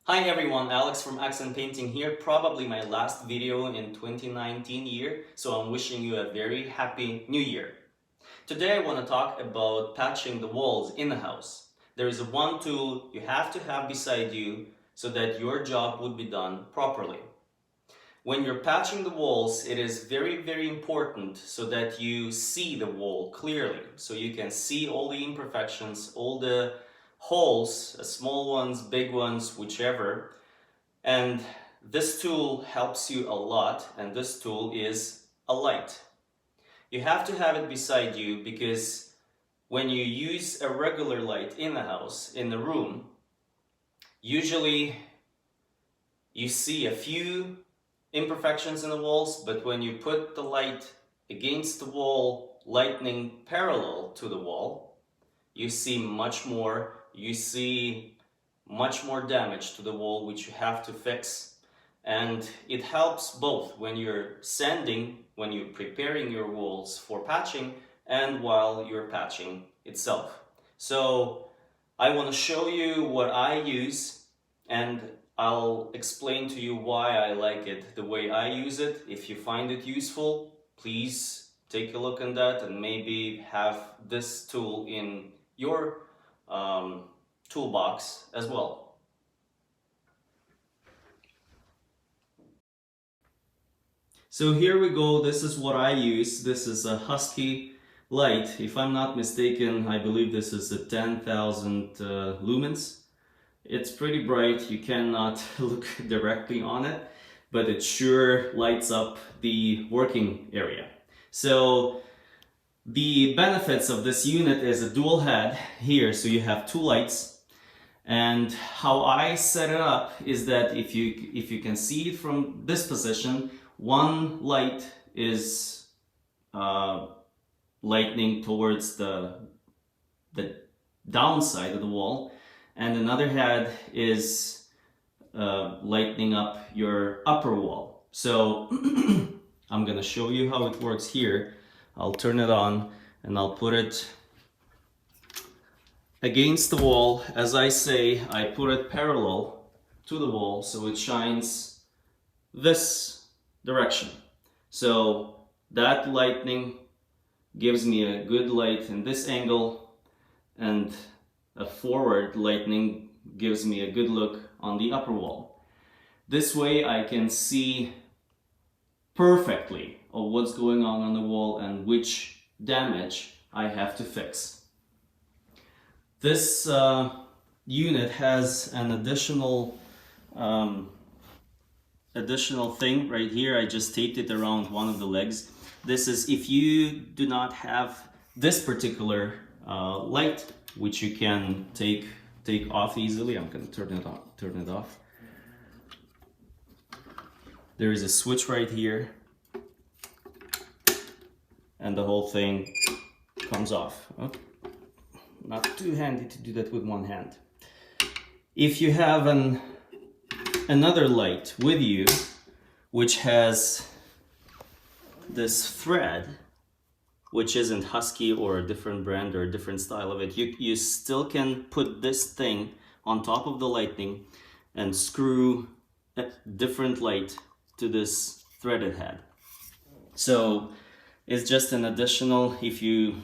Hi everyone, Alex from Accent Painting here, probably my last video in 2019 year, so I'm wishing you a very happy new year. Today I want to talk about patching the walls in the house. There is one tool you have to have beside you so that your job would be done properly. When you're patching the walls, it is very important so that you see the wall clearly, so you can see all the imperfections, all the holes, small ones, big ones, whichever. And this tool helps you a lot, and this tool is a light. You have to have it beside you because when you use a regular light in the house, in the room, usually you see a few imperfections in the walls, but when you put the light against the wall, lightning parallel to the wall, you see much more. You see much more damage to the wall, which you have to fix. And it helps both when you're sanding, when you're preparing your walls for patching, and while you're patching itself. So I want to show you what I use, and I'll explain to you why I like it the way I use it. If you find it useful, please take a look at that and maybe have this tool in your toolbox as well. So here we go, this is what I use. This is a Husky light. If I'm not mistaken, I believe this is a 10,000 lumens. It's pretty bright, you cannot look directly on it, but it sure lights up the working area. So the benefits of this unit is a dual head here, so you have two lights. And how I set it up is that if you can see it from this position, one light is lightning towards the downside of the wall, and another head is lighting up your upper wall. So I'm gonna show you how it works here. I'll turn it on and I'll put it against the wall. As I say, I put it parallel to the wall so it shines this direction. So that lightning gives me a good light in this angle, and a forward lightning gives me a good look on the upper wall. This way I can see perfectly of what's going on the wall and which damage I have to fix. This unit has an additional thing right here. I just taped it around one of the legs. This is if you do not have this particular light, which you can take off easily. I'm going to turn it off. There is a switch right here, and the whole thing comes off. Oh, not too handy to do that with one hand. If you have another light with you, which has this thread, which isn't Husky or a different brand or a different style of it, you still can put this thing on top of the lightning and screw a different light to this threaded head. So it's just an additional, if you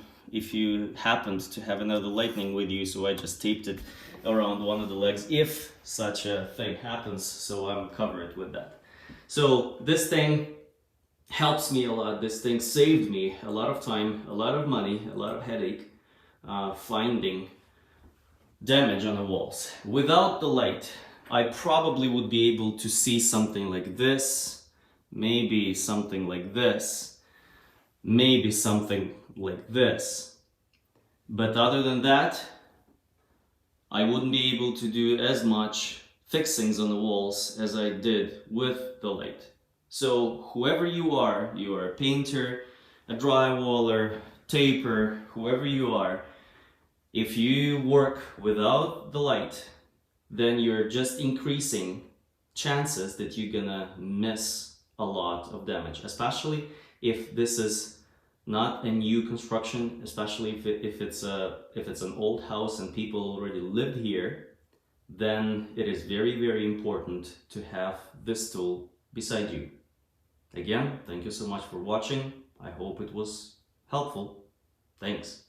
happened to have another lightning with you, so I just taped it around one of the legs if such a thing happens, so I'm covered with that. So this thing helps me a lot. This thing saved me a lot of time, a lot of money, a lot of headache finding damage on the walls. Without the light, I probably would be able to see something like this, maybe something like this, maybe something like this. But other than that, I wouldn't be able to do as much fixings on the walls as I did with the light. So whoever you are a painter, a drywaller, taper, whoever you are, if you work without the light, then you're just increasing chances that you're gonna miss a lot of damage, especially if this is not a new construction, especially if it's an old house and people already lived here. then it is very, very important to have this tool beside you. Again, thank you so much for watching. I hope it was helpful. Thanks.